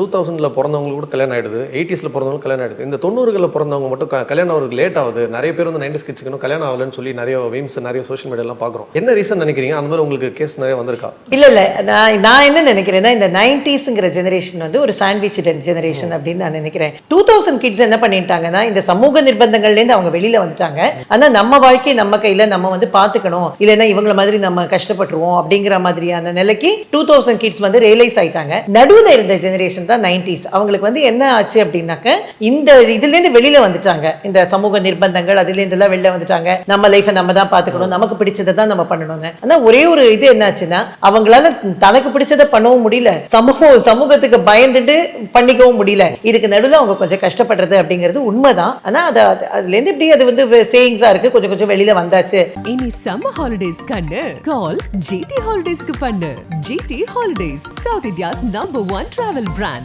2000ல பிறந்தவங்களுக்கு கூட கல்யாணம் ஆயிடுது, 80ஸ்ல பிறந்தவங்களுக்கு கல்யாணம் ஆயிடுது. இந்த 90களில் பிறந்தவங்க மட்டும் கல்யாணம் அவருக்கு லேட் ஆகுது. நிறைய பேர் வந்து 90s கிட்ஸ்க்கு இன்னும் கல்யாணம் ஆகலன்னு சொல்லி நிறைய மீம்ஸ், நிறைய சோஷியல் மீடியாலாம் பார்க்குறோம். என்ன ரீசன் நினைக்கிறீங்க? அந்த மாதிரி உங்களுக்கு கேஸ் நிறைய வந்திருக்கா? இல்ல நான் என்ன நினைக்கிறேன்னா, இந்த 90ஸ்ங்கிற ஜெனரேஷன் வந்து ஒரு சாண்ட்விச் ஜெனரேஷன் அப்படின்னு நான் நினைக்கிறேன். 2000 கிட்ஸ் என்ன பண்ணிட்டாங்கன்னா, இந்த சமூக நிர்பந்தங்கள்லேருந்து அவங்க வெளியில வந்துட்டாங்க. ஆனா நம்ம வாழ்க்கை நம்ம கையில நம்ம வந்து பாத்துக்கணும், இல்லைன்னா இவங்கள மாதிரி நம்ம கஷ்டப்பட்டுருவோம் அப்படிங்கிற மாதிரியான நிலைக்கு 2000 கிட்ஸ் வந்து ரியலைஸ் ஆயிட்டாங்க. நடுவுல இருந்த ஜெனரேஷன் தான் 90s. அவங்களுக்கு வந்து என்ன ஆச்சு அப்படின்னாக்க, இந்த இதுல இருந்து வெளியில வந்துட்டாங்க. இந்த சமூக நிர்பந்தங்கள் அதுல இருந்து எல்லாம் வெளியில வந்துட்டாங்க. நம்ம லைஃபை நம்ம தான் பாத்துக்கணும், நமக்கு பிடிச்சதை தான் நம்ம பண்ணணும்னு. ஆனா ஒரே ஒரு இது என்னாச்சுன்னா, அவங்களால தனக்கு பிடிச்சதை பண்ணவும் முடியல, சமூகத்துக்கு பயந்துட்டு பண்ணிக்கவும் முடியல. இதுக்கு நடுவில் அவங்க கொஞ்சம் கஷ்டப்படுறது அப்படிங்கிறது உண்மைதான். ஆனா அதுல இருந்து இப்படி அது வந்து சேயிங்ஸா இருக்கு, கொஞ்சம் கொஞ்சம் வெளியில வந்தாச்சு. இனி சம்மர் ஹாலிடேஸ் கண்ணு கால் GT ஹாலிடேஸ்க்கு பண்ணு. GT holidays, South India's #1 travel brand.